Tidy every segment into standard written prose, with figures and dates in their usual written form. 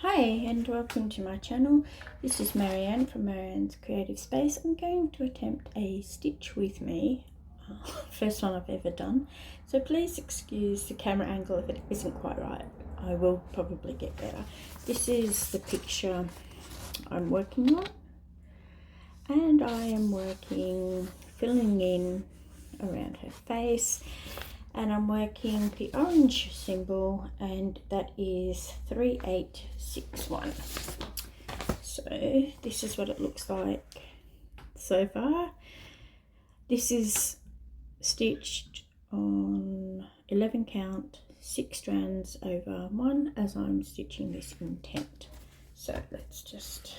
Hi and welcome to my channel. This is Marianne from Marianne's Creative Space. I'm going to attempt a stitch with me, first one I've ever done, so please excuse the camera angle if it isn't quite right. I will probably get better. This is the picture I'm working on, and I am filling in around her face, and I'm working the orange symbol, and that is 3861. So this is what it looks like so far. This is stitched on 11 count, 6 strands over 1 as I'm stitching this intent. So let's just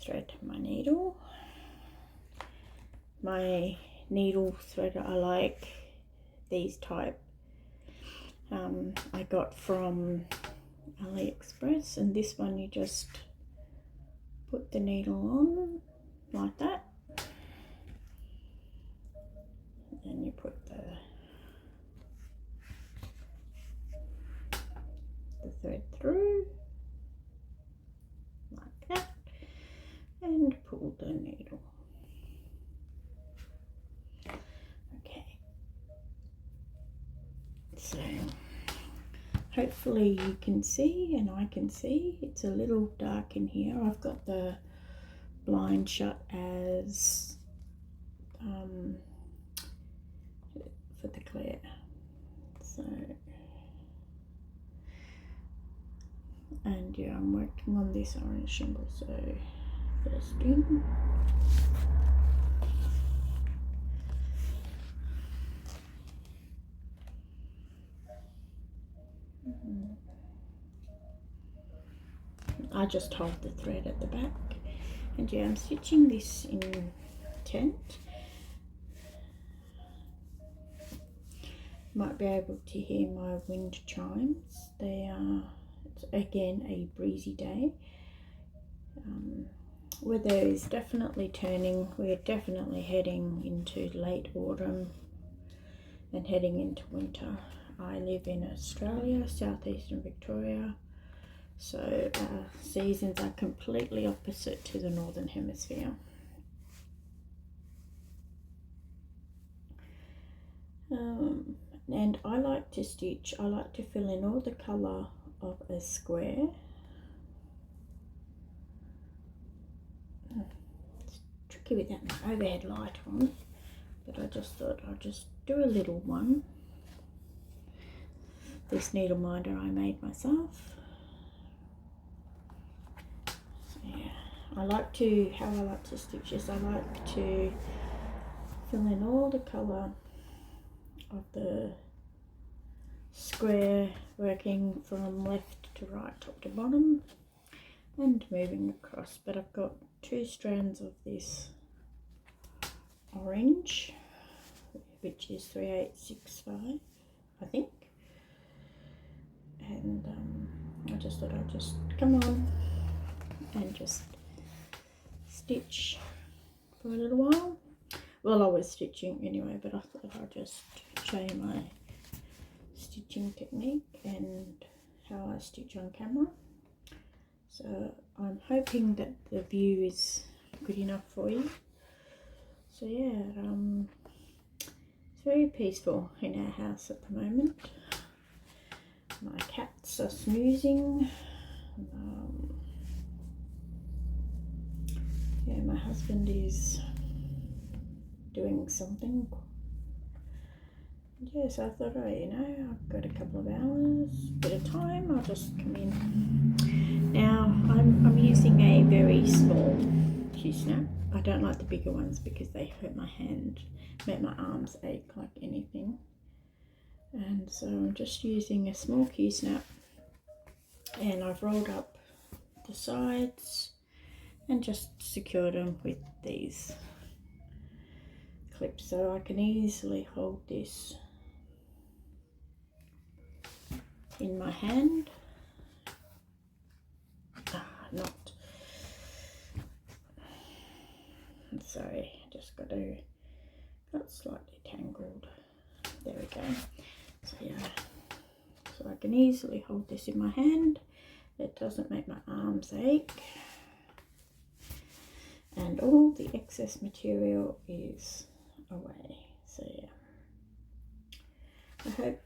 thread my needle. My needle thread, I like these type. I got from AliExpress, and this one you just put the needle on like that, and you put the thread through like that and pull the needle. So hopefully you can see, and I can see. It's a little dark in here. I've got the blind shut as for the glare. So, and yeah, I'm working on this orange symbol. So first in. I just hold the thread at the back, and yeah, I'm stitching this in tent. Might be able to hear my wind chimes. It's again a breezy day. Weather is definitely turning. We're definitely heading into late autumn and heading into winter. I live in Australia, southeastern Victoria, so seasons are completely opposite to the northern hemisphere. And I like to stitch, I like to fill in all the colour of a square. It's tricky with that overhead light on, but I just thought I'd just do a little one. This needle minder I made myself. So yeah, how I like to stitch this, I like to fill in all the colour of the square, working from left to right, top to bottom, and moving across. But I've got 2 strands of this orange, which is 3865, I think, and I just thought I'd just come on and just stitch for a little while. Well, I was stitching anyway, but I thought I'd just show you my stitching technique and how I stitch on camera. So I'm hoping that the view is good enough for you. So yeah, it's very peaceful in our house at the moment. My cats are snoozing. Yeah, my husband is doing something. Yes, I thought, oh, you know, I've got a couple of hours, bit of time, I'll just come in. Now, I'm using a very small Q-snap. I don't like the bigger ones because they hurt my hand, make my arms ache like anything. And so I'm just using a small Q-snap, and I've rolled up the sides and just secured them with these clips, so I can easily hold this in my hand. Not sorry, just got slightly tangled. There we go. So yeah, so I can easily hold this in my hand, It doesn't make my arms ache. And all the excess material is away. So yeah, I hope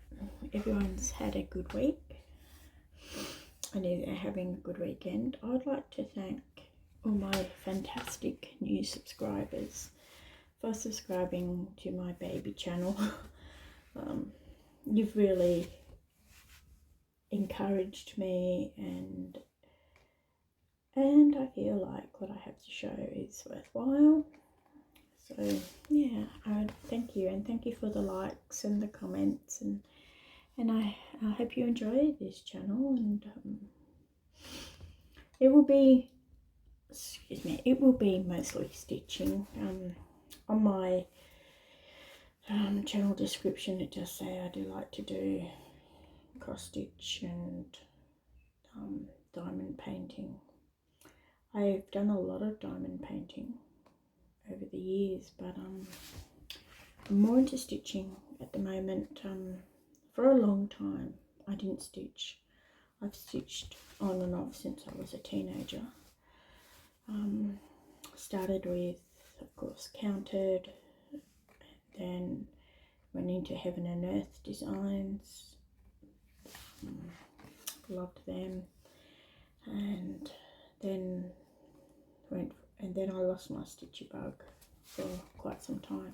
everyone's had a good week and is having a good weekend. I would like to thank all my fantastic new subscribers for subscribing to my baby channel. You've really encouraged me, and I feel like what I have to show is worthwhile. So yeah, I thank you, and thank you for the likes and the comments, and I hope you enjoy this channel. And it will be mostly stitching. On my channel description it does say I do like to do cross stitch and diamond painting. I've done a lot of diamond painting over the years, but I'm more into stitching at the moment. For a long time I didn't stitch. I've stitched on and off since I was a teenager. Started with, of course, Counted, then went into Heaven and Earth Designs. Loved them, and then I lost my stitchy bug for quite some time,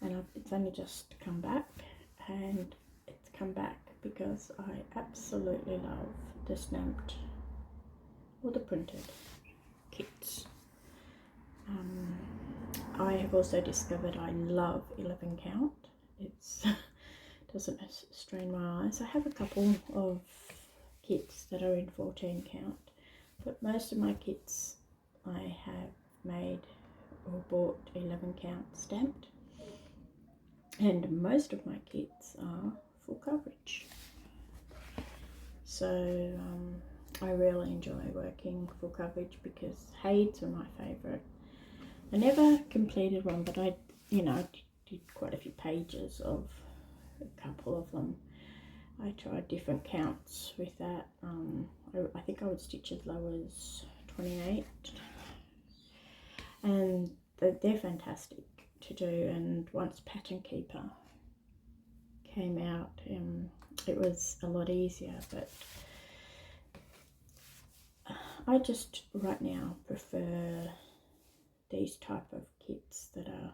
and it's only just come back, and it's come back because I absolutely love the stamped or the printed kits. I have also discovered I love 11 count. It's doesn't strain my eyes. I have a couple of kits that are in 14 count, but most of my kits I have made or bought 11 count stamped, and most of my kits are full coverage. So I really enjoy working full coverage because Heids were my favourite. I never completed one, but I did quite a few pages of a couple of them. I tried different counts with that. I think I would stitch as low as 28, and they're fantastic to do. And once Pattern Keeper came out, it was a lot easier, but I just right now prefer these type of kits that are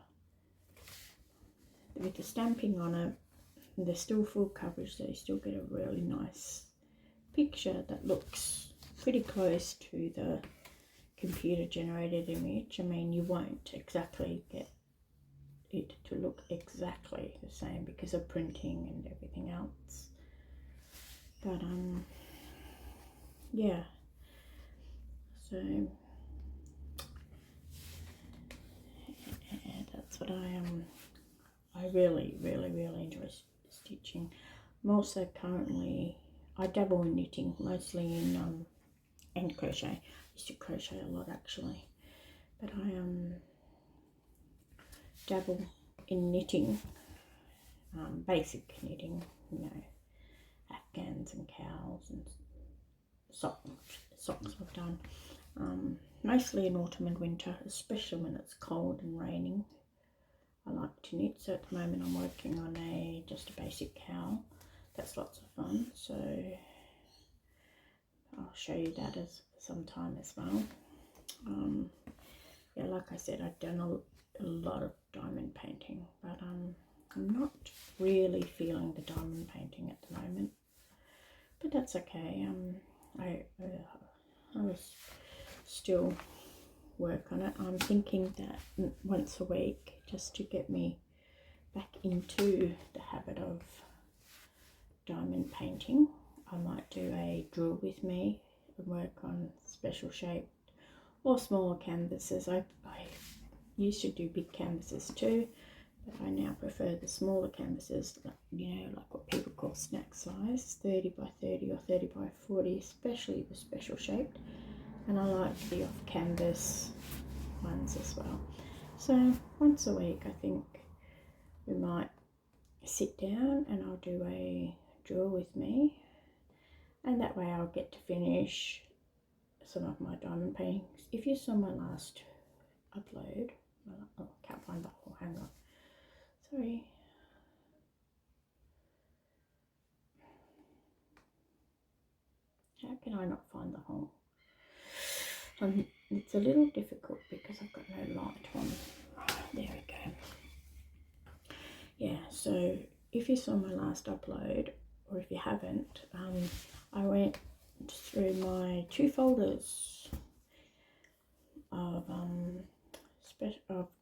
with the stamping on it. They're still full coverage, so you still get a really nice picture that looks pretty close to the computer generated image. I mean, you won't exactly get it to look exactly the same because of printing and everything else, but yeah, so yeah, that's what I really enjoy stitching. I'm also currently, I dabble in knitting, mostly in and crochet. I used to crochet a lot actually, but I dabble in knitting, basic knitting, afghans and cows and socks I've done, mostly in autumn and winter, especially when it's cold and raining. I like to knit, so at the moment I'm working on just a basic cowl. That's lots of fun, so I'll show you that sometime as well. Yeah, like I said, I've done a lot of diamond painting, but I'm not really feeling the diamond painting at the moment, but that's okay. I will still work on it. I'm thinking that once a week, just to get me back into the habit of diamond painting, I might do a drill with me and work on special shaped or smaller canvases. I used to do big canvases too, but I now prefer the smaller canvases, like what people call snack size, 30 by 30 or 30 by 40, especially the special shaped. And I like the off canvas ones as well. So once a week I think we might sit down and I'll do a drill with me. and that way I'll get to finish some of my diamond paintings. If you saw my last upload, oh, can't find the hole, hang on, sorry. How can I not find the hole? It's a little difficult because I've got no light on. There we go. Yeah, so if you saw my last upload, or if you haven't, I went through my 2 folders of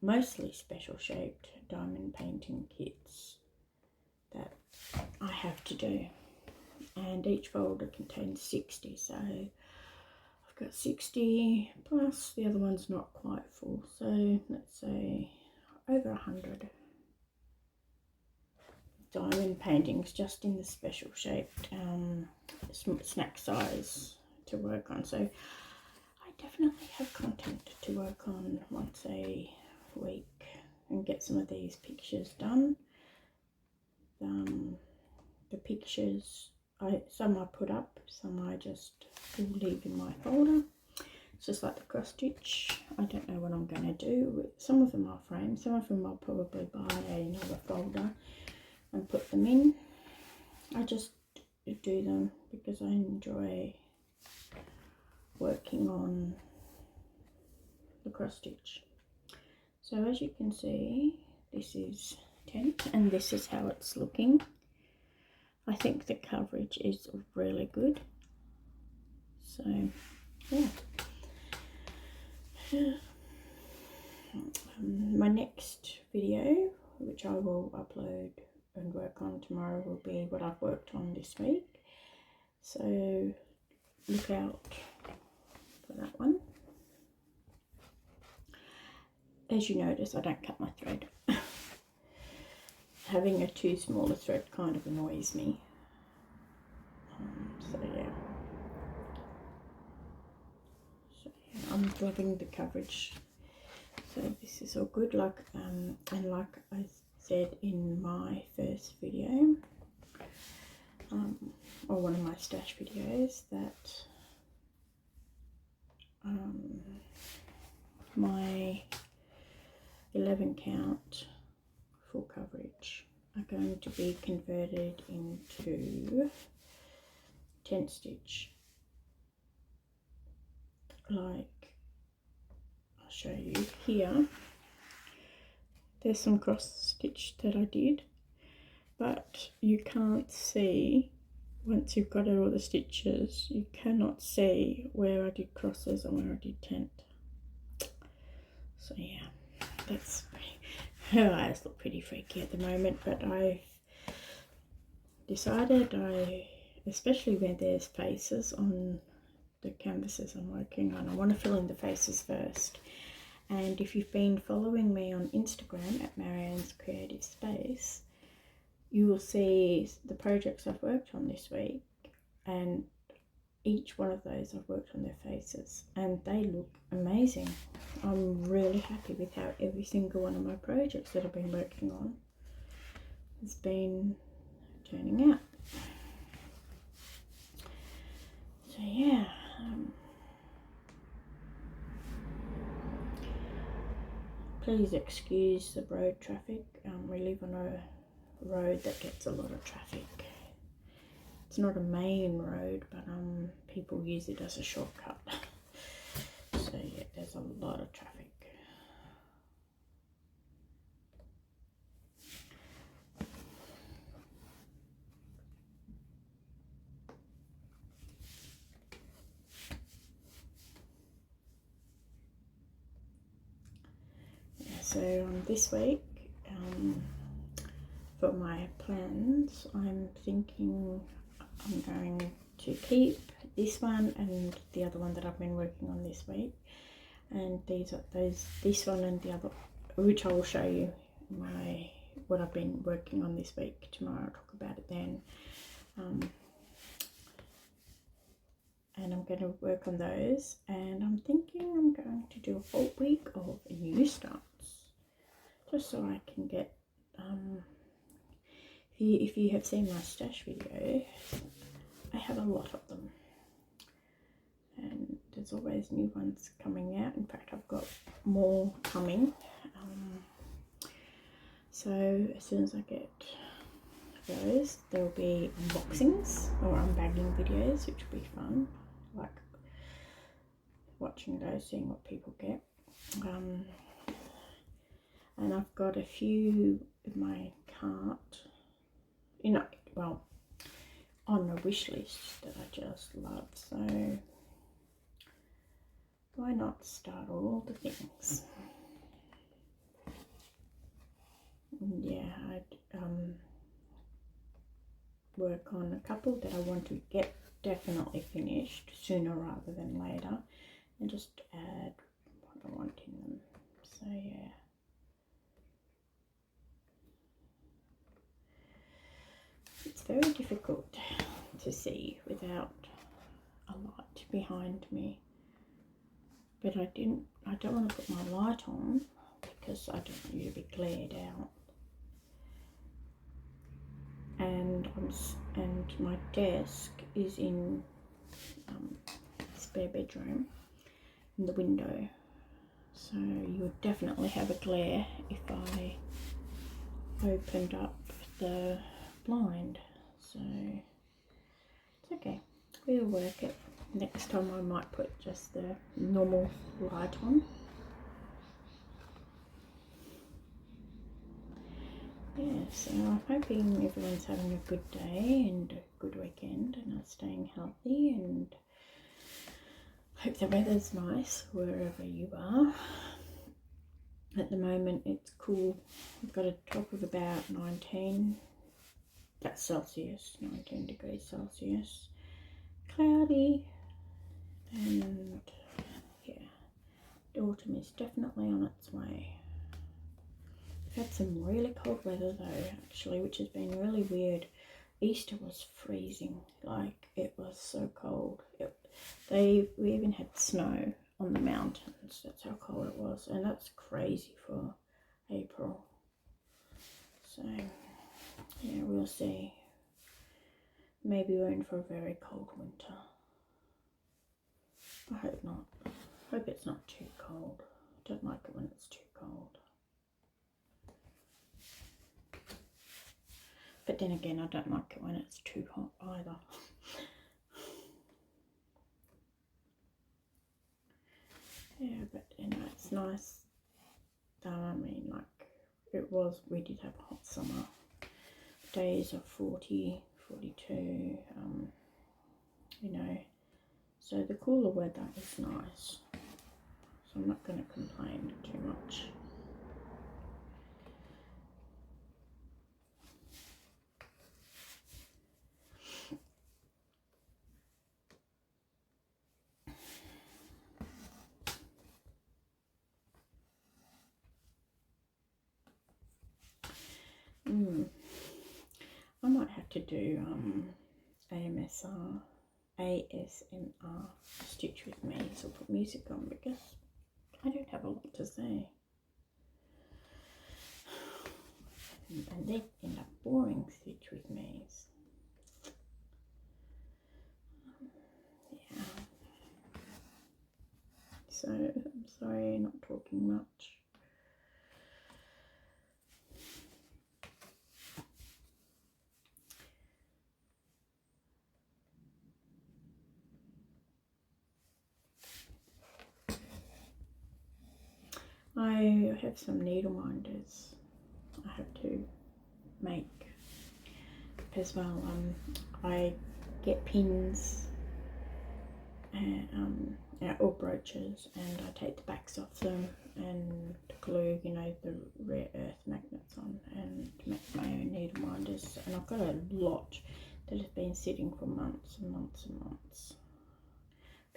mostly special shaped diamond painting kits that I have to do, and each folder contains 60, so I've got 60 plus the other one's not quite full, so let's say over 100 diamond paintings just in the special shaped snack size to work on. So I definitely have content to work on once a week and get some of these pictures done. The pictures, some I put up, some I just will leave in my folder. It's just like the cross stitch. I don't know what I'm going to do. Some of them are framed, some of them I'll probably buy another folder and put them in. I just do them because I enjoy working on the cross stitch. So as you can see, this is tent and this is how it's looking. I think the coverage is really good. So yeah. My next video, which I will upload and work on tomorrow, will be what I've worked on this week. So look out for that one. As you notice, I don't cut my thread. Having a too small a thread kind of annoys me. So yeah. I'm loving the coverage. So this is all good. And like I said in my first video, or one of my stash videos, that my 11 count full coverage are going to be converted into tent stitch. Like, I'll show you here. There's some cross stitch that I did, but you can't see, once you've got all the stitches, you cannot see where I did crosses and where I did tent. So yeah, that's, her eyes look pretty freaky at the moment, but I've decided especially when there's faces on the canvases I'm working on, I want to fill in the faces first. And if you've been following me on Instagram at Marianne's Creative Space, you will see the projects I've worked on this week, and each one of those I've worked on their faces and they look amazing. I'm really happy with how every single one of my projects that I've been working on has been turning out. So yeah, please excuse the road traffic. We live on a road that gets a lot of traffic. It's not a main road, but people use it as a shortcut. So yeah, there's a lot of traffic. Yeah, so this week, for my plans, I'm thinking I'm going to keep this one and the other one that I've been working on this week, and this one and the other, which I will show you what I've been working on this week tomorrow. I'll talk about it then. And I'm going to work on those, and I'm thinking I'm going to do a whole week of new starts, just so I can get if you have seen my stash video, I have a lot of them, and there's always new ones coming out. In fact, I've got more coming. So as soon as I get those, there'll be unboxings or unbagging videos, which will be fun. Like watching those, seeing what people get. And I've got a few in my cart, well, on the wish list that I just love. So why not start all the things? And yeah, I'd work on a couple that I want to get definitely finished sooner rather than later, and just add what I want in them. So yeah. It's very difficult to see without a light behind me. But I don't want to put my light on because I don't want you to be glared out. And my desk is in spare bedroom in the window, so you would definitely have a glare if I opened up the blind. So it's okay, we'll work it. Next time I might put just the normal light on. Yeah, so I'm hoping everyone's having a good day and a good weekend and are staying healthy, and hope the weather's nice wherever you are. At the moment it's cool. We've got a top of about 19, that's Celsius, 19 degrees Celsius. Cloudy, and yeah, the autumn is definitely on its way. We've had some really cold weather though, actually, which has been really weird. Easter was freezing, like it was so cold. We even had snow on the mountains, that's how cold it was, and that's crazy for April. So yeah, we'll see. Maybe we're in for a very cold winter. I hope not. I hope it's not too cold. I don't like it when it's too cold. But then again, I don't like it when it's too hot either. Yeah, but you know, it's nice. I mean, like we did have a hot summer. Days of 40, 42, you know, so the cooler weather is nice. So I'm not going to complain too much. I might have to do ASMR stitch with me, so put music on because I don't have a lot to say. And they end up boring stitch with me. Yeah. So I'm sorry, not talking much. I have some needle minders I have to make as well. I get pins and or brooches, and I take the backs off them and glue, you know, the rare earth magnets on, and make my own needle minders. And I've got a lot that has been sitting for months and months and months.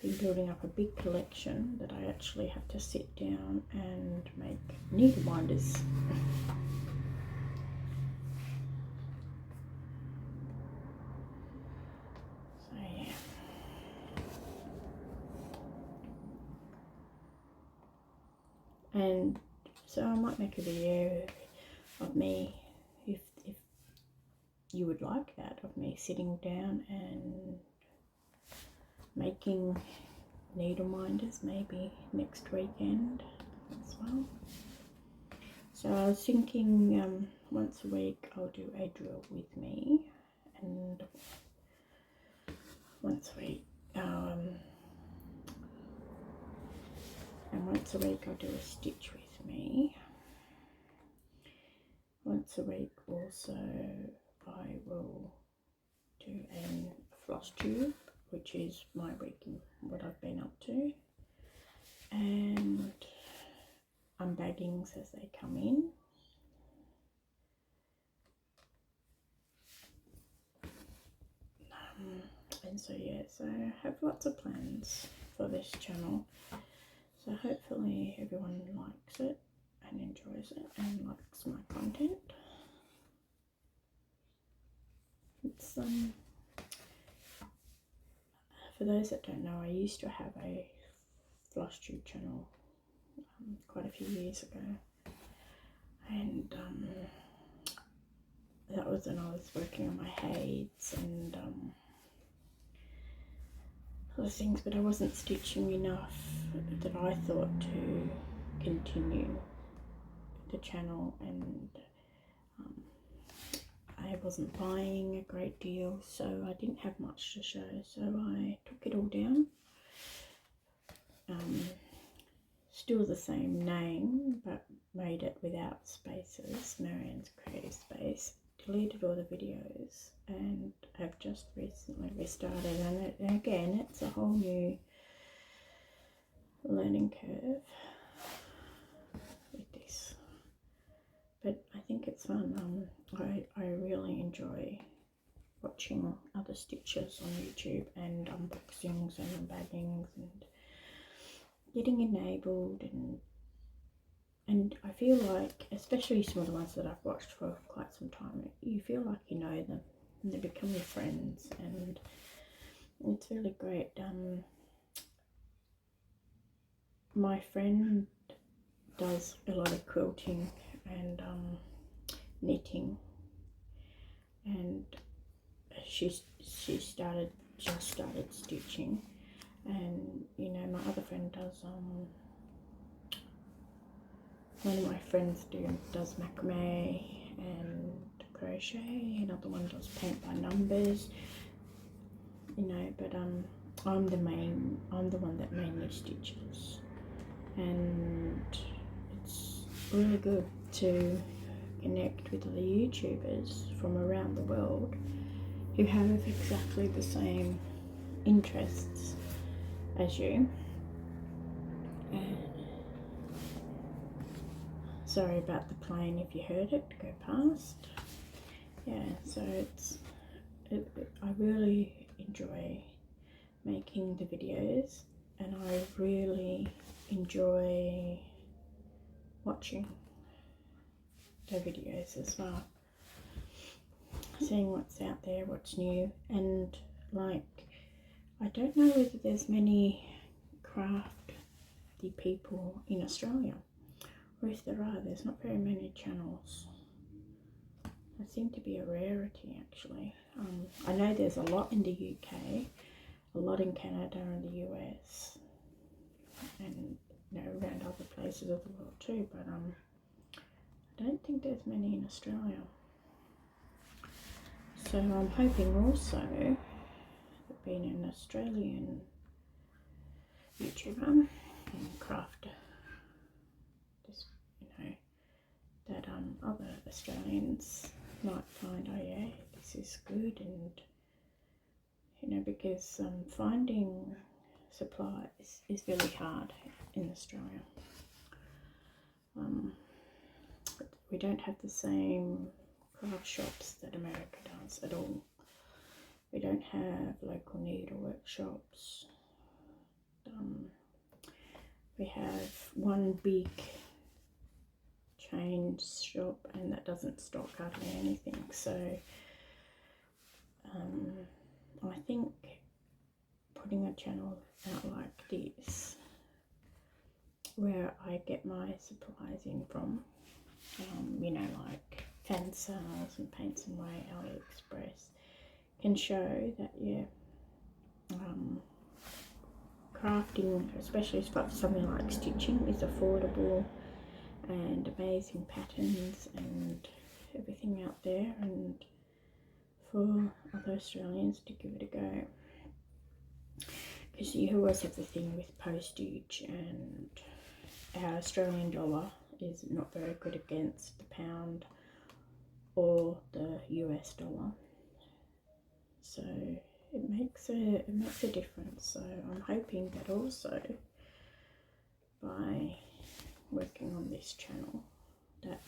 Been building up a big collection that I actually have to sit down and make needle minders. So yeah. And so I might make a video of me if you would like that of me sitting down and making needle minders maybe next weekend as well. So I was thinking once a week I'll do a drill with me, and once a week I'll do a stitch with me. Once a week also I will do a floss tube, which is my week in what I've been up to, and unbaggings as they come in. And so yeah, so I have lots of plans for this channel. So hopefully everyone likes it and enjoys it and likes my content. It's for those that don't know, I used to have a floss tube channel quite a few years ago, and that was when I was working on my heights and other things, but I wasn't stitching enough that I thought to continue the channel, and I wasn't buying a great deal, so I didn't have much to show, so I took it all down. Still the same name, but made it without spaces, Marianne's Creative Space. Deleted all the videos and have just recently restarted, and again it's a whole new learning curve with this, but I think it's fun. I really enjoy watching other stitches on YouTube and unboxings and unbaggings and getting enabled, and I feel like, especially some of the ones that I've watched for quite some time, you feel like you know them and they become your friends, and it's really great. My friend does a lot of quilting and knitting, and she just started stitching, and you know, my other friend does one of my friends does macrame and crochet, another one does paint by numbers, you know, but I'm the one that mainly stitches, and it's really good to connect with other YouTubers from around the world who have exactly the same interests as you. Sorry about the plane if you heard it go past. Yeah, so I really enjoy making the videos, and I really enjoy watching the videos as well, seeing what's out there, what's new, and like, I don't know whether there's many crafty people in Australia, or if there are, there's not very many channels. They seem to be a rarity actually. I know there's a lot in the UK, a lot in Canada and the US, and you know, around other places of the world too, but I don't think there's many in Australia. So I'm hoping also that being an Australian YouTuber and craft, just, you know, that other Australians might find, oh yeah, this is good, and you know, because finding supplies is really hard in Australia. We don't have the same craft shops that America does at all. We don't have local needle workshops. We have one big chain shop, and that doesn't stock hardly anything. So I think putting a channel out like this, where I get my supplies in from, you know, like fan sales and Paints and Way, AliExpress can show that crafting, especially for something like stitching, is affordable, and amazing patterns and everything out there, and for other Australians to give it a go. Because you always have the thing with postage, and our Australian dollar is not very good against the pound or the US dollar, so it makes a difference. So I'm hoping that also by working on this channel that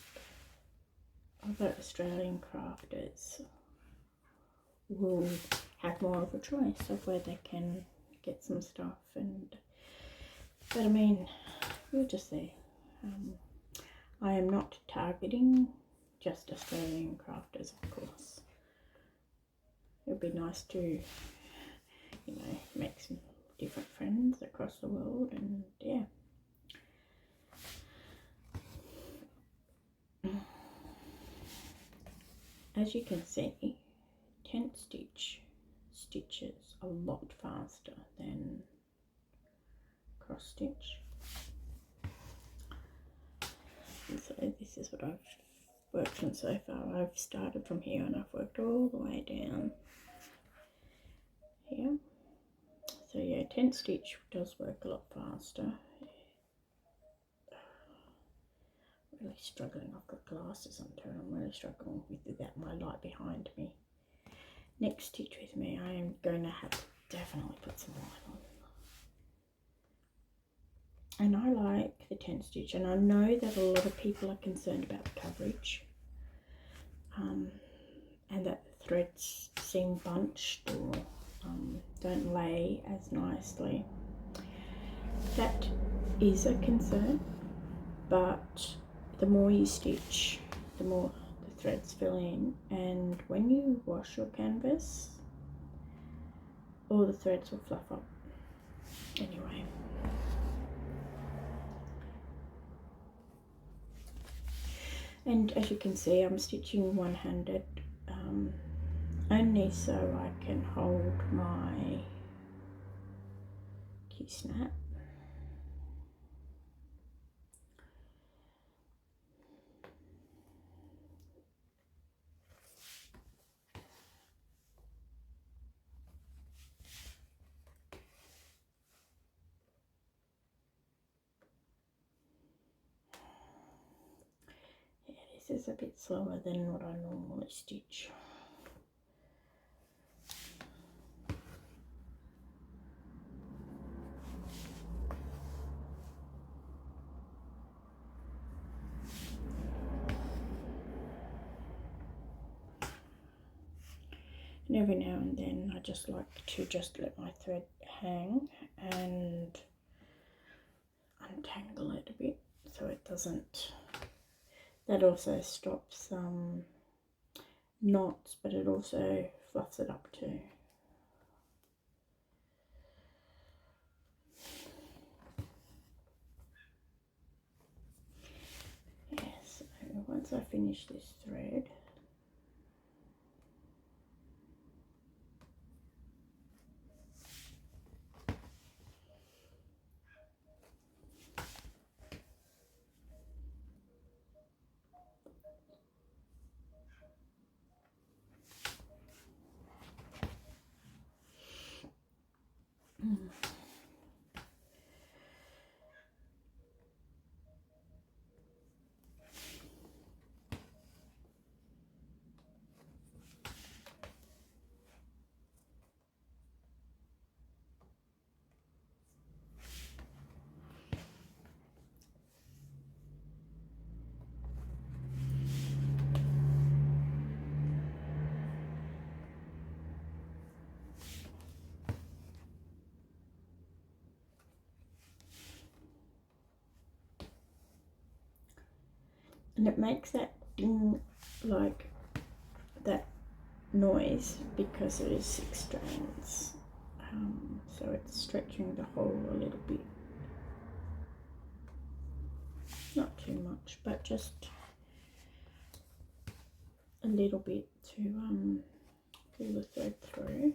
other Australian crafters will have more of a choice of where they can get some stuff. But I mean, we'll just see. I am not targeting just Australian crafters, of course. It would be nice to, you know, make some different friends across the world, and yeah. As you can see, tent stitch stitches a lot faster than cross stitch. And so this is what I've worked on so far. I've started from here and I've worked all the way down here. So yeah, tent stitch does work a lot faster. Really struggling. I've got glasses on too, and I'm really struggling with that, my light behind me. Next stitch with me, I am going to have to definitely put some light on. And I like the tent stitch, and I know that a lot of people are concerned about the coverage, and that the threads seem bunched or don't lay as nicely. That is a concern, but the more you stitch, the more the threads fill in, and when you wash your canvas, all the threads will fluff up anyway. And as you can see, I'm stitching one-handed, only so I can hold my key snap. Yeah, this is a bit slower than what I normally stitch. And every now and then I just like to just let my thread hang and untangle it a bit so it doesn't, that also stops knots, but it also fluffs it up too. Yeah, so once I finish this thread, and it makes that ding, like that noise, because it is 6 strands, so it's stretching the hole a little bit, not too much, but just a little bit to pull the thread through.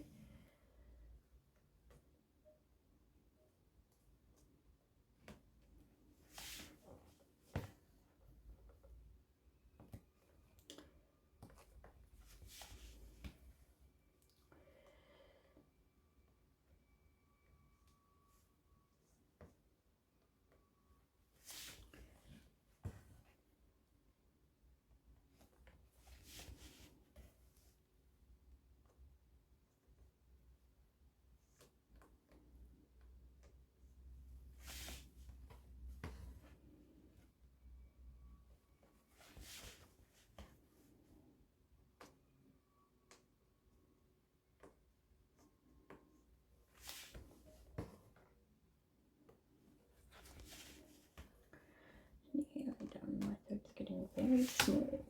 Nearly done. My thread's getting very small.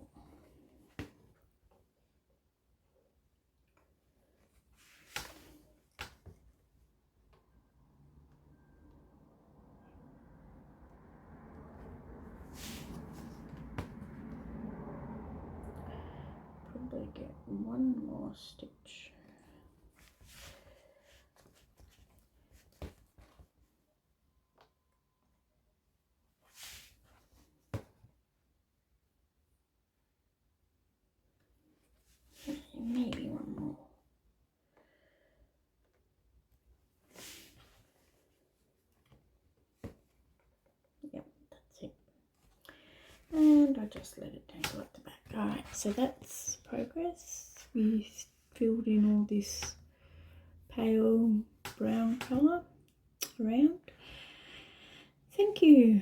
Probably get one more stitch. Maybe one more. Yep, that's it. And I just let it tangle at the back. Alright, so that's progress. We filled in all this pale brown colour around. Thank you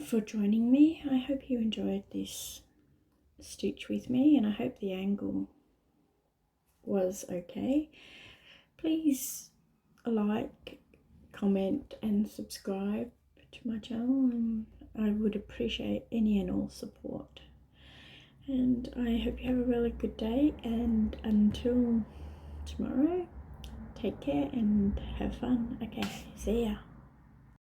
for joining me. I hope you enjoyed this stitch with me, and I hope the angle was okay. Please like, comment and subscribe to my channel, and I would appreciate any and all support. And I hope you have a really good day, and until tomorrow, take care and have fun. Okay, see ya.